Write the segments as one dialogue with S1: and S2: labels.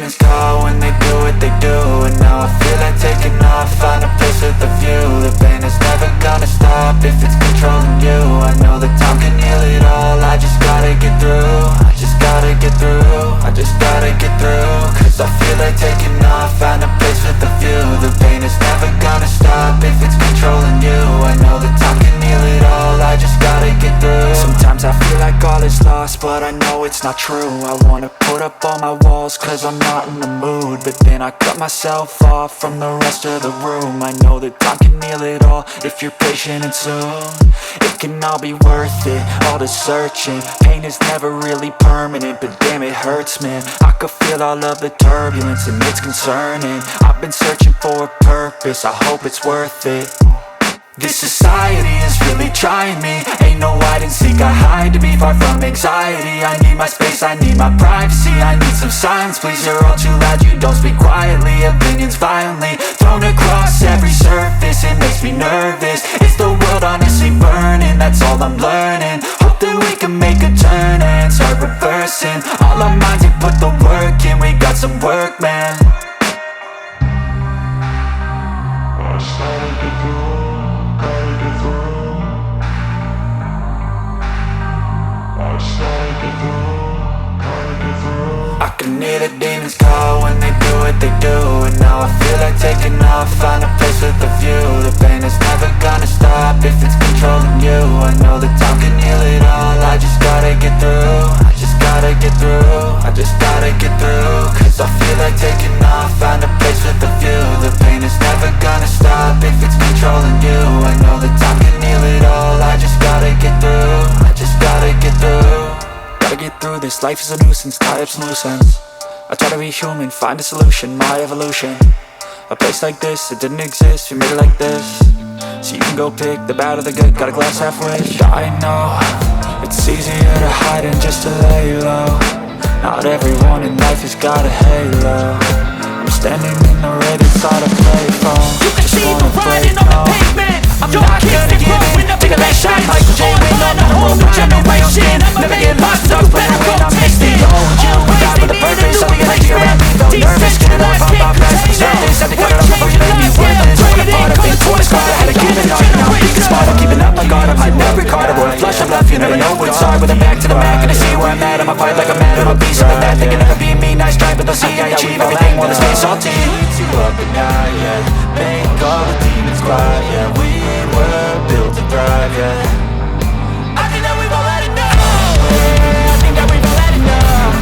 S1: demons call when they do what they do. And now I feel like taking off, find a place with a view. The pain is never gonna stop if it's controlling you. I know that time can heal it all, I just gotta get through. I just gotta get through, I just gotta get through. Cause I feel like taking off, find a place with a view. The pain is never gonna stop if it's controlling you. I know that time can heal it all, I just gotta get through. Sometimes I feel like all is lost, but I know it's not true. I wanna put up all my walls cause I'm not in the mood, but then I cut myself off from the rest of the room. I know that time can heal it all if you're patient and soon. It can all be worth it, all the searching. Pain is never really permanent, but damn it hurts, man. I could feel all of the turbulence and it's concerning. I've been searching for a purpose, I hope it's worth it. This society is really trying me. Ain't no hide and seek, I hide to be far from anxiety. I need my space, I need my privacy. I need some silence, please, you're all too loud. You don't speak quietly, opinions violently thrown across every surface. It makes me nervous, it's the world honestly burning. That's all I'm learning, hope that we can make a turn and start reversing. All our minds, we put the work in, we got some work, man. I started to go. I can hear the demons call when they do what they do. And now I feel like taking off, find a place with a view. The pain is never gonna stop if it's controlling you. I know that time can heal it all, I just gotta get through. I just gotta get through, I just gotta get through. Cause I feel like taking off, find a place with a view. The pain is never gonna stop if it's controlling you. I know that time can heal it all, I just gotta get through. I just gotta get through. Gotta get through this, life is a nuisance, tie up some loose ends. I try to be human, find a solution, my evolution. A place like this, it didn't exist, we made it like this. So you can go pick the bad or the good, got a glass halfway. I know, it's easier to hide than just to lay low. Not everyone in life has got a halo. I'm standing in the red inside a payphone.
S2: You can see the riding on the pavement. I'm not gonna give in, bigger than shine like J. Win on a whole new generation. Never get lost, so better go taste it. Always they need a new replacement. Decentralized, can't contain it. We're changing lives, yeah, upgrading. Color toys, got ahead of giving up. Now I'm being smart, I'm keeping up like God. I'm hiding every card, a boy, flush of love. You never know what's hard with a back to the back. And I see where I'm at, I'ma fight like I'm mad. I'm a piece of that, they can never be me. Nice try, but they'll see I achieve everything while they stay salty. You up and now, yeah. Make all the demons quiet, yeah. We were built to thrive, yeah. I think that we've all had enough. I think that we've all had enough.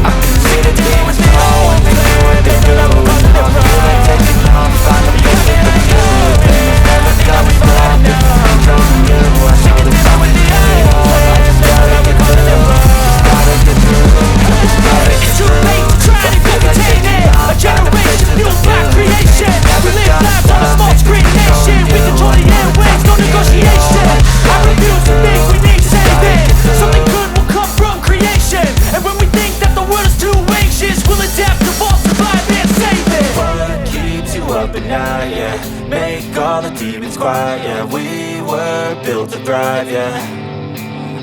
S2: I can see the demons call when they do what they do. I feel like taking off, find a place with the view. The pain is never gonna stop if it's controlling you. I know the time with the eye, I just gotta get through. Just gotta get through. Just gotta get It's too late to try to contain it. A generation fueled by creation. We live lives on a small screen nation. We control the airwaves, no negotiation. I refuse to think we need saving. Something good will come from creation. And when we think that the world is too anxious, we'll adapt, evolve, survive, and save it.
S1: What keeps you up at night, yeah. Make all the demons quiet, yeah. We were built to thrive, yeah.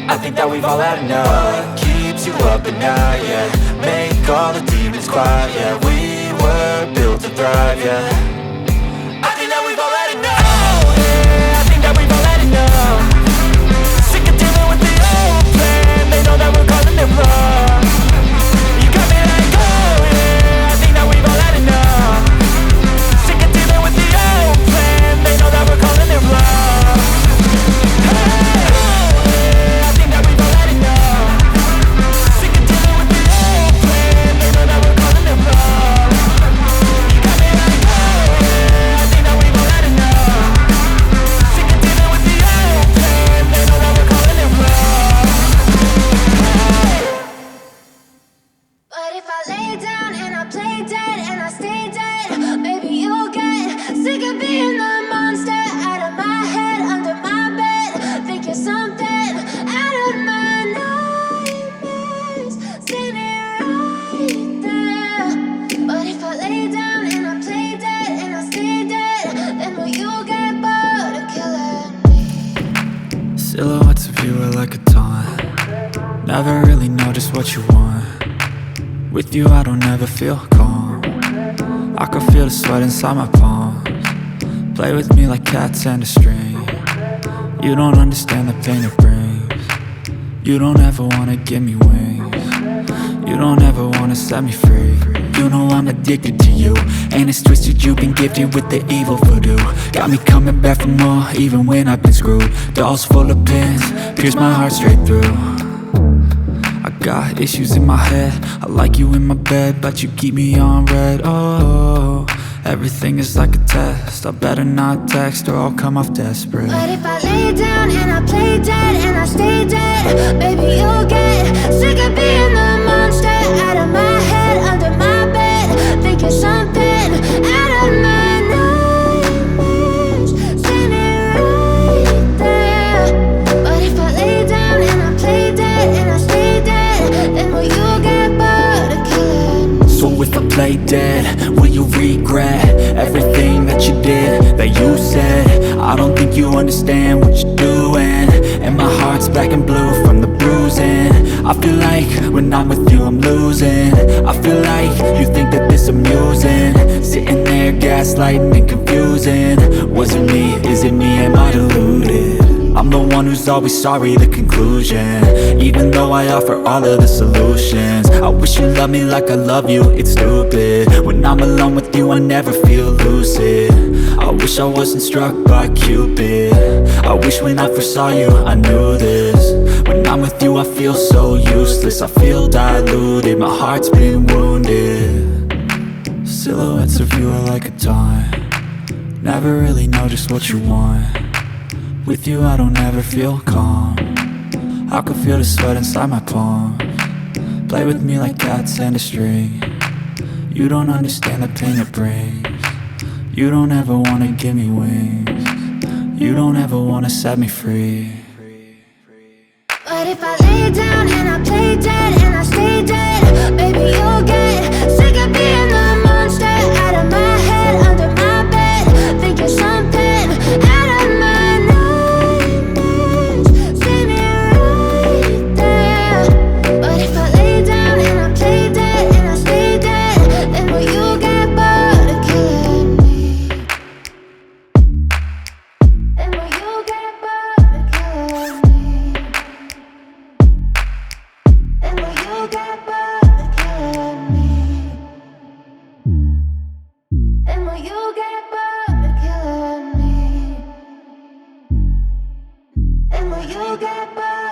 S1: I think that we've all had enough. What keeps you up at night, yeah. Make all the demons quiet, yeah. We were built to thrive, yeah. I think that we've all had enough. I think that we've all had enough. Sick of dealing with the old plan. They know that we're causing their wrong. You got me like, oh yeah. I think that we've all had enough. Sick of dealing with the old plan. They know that we're causing their wrong. I think that we've all had enough. Sick of dealing with the old plan. They know that we're causing their wrong. You got me like, oh yeah. I think that we've all had enough. Sick of dealing with the old plan. They know that we're causing their wrong.
S3: But if I lay down and I play dead and I stay dead, maybe you'll get sick of being the monster out of my head, under my bed. Think you're something out of my nightmares, standing right there. But if I lay down and I play dead and I stay dead, then will you get bored of killing me?
S1: Silhouettes of you are like a taunt. Never really know just what you want. With you I don't ever feel cold. I can feel the sweat inside my palms. Play with me like cats and a string. You don't understand the pain it brings. You don't ever wanna give me wings. You don't ever wanna set me free. You know I'm addicted to you, and it's twisted, you've been gifted with the evil voodoo. Got me coming back for more, even when I've been screwed. Dolls full of pins, pierce my heart straight through. I got issues in my head, I like you in my bed, but you keep me on red. Oh, everything is like a test, I better not text or I'll come off desperate.
S3: But if I lay down and I play dead and I stay dead, baby, you'll get sick of being the monster out of my head, under my bed, thinking something out of my nightmares, standing right there. But if I lay down and I play dead and I stay dead, then will you get bored of killing me?
S1: So if I play dead, will you regret everything that you did, that you said? I don't think you understand what you're doing, and my heart's black and blue from the bruising. I feel like when I'm with you I'm losing. I feel like you think that this amusing, sitting there gaslighting and confusing. Was it me? Is it me? Am I deluded? I'm the one who's always sorry, the conclusion, even though I offer all of the solutions. I wish you loved me like I love you, it's stupid. When I'm alone with you I never feel lucid. I wish I wasn't struck by Cupid. I wish when I first saw you I knew this. When I'm with you I feel so useless, I feel diluted, my heart's been wounded. Silhouettes of you are like a taunt, never really know just what you want. With you I don't ever feel calm, I can feel the sweat inside my palms. Play with me like cats and a string. You don't understand the pain it brings. You don't ever wanna give me wings. You don't ever wanna set me free.
S3: But if I lay down and I play dead and I stay dead, baby, you'll get sick of being the monster out of my head, under my bed, thinking something out of my nightmares, standing right there. But if I lay down and I play dead and I stay dead, then will you get bored of killing me? Then will you get bored of killing me? Then will you get bored of killing me? Then will you get bored of killing me? Then will you get bored?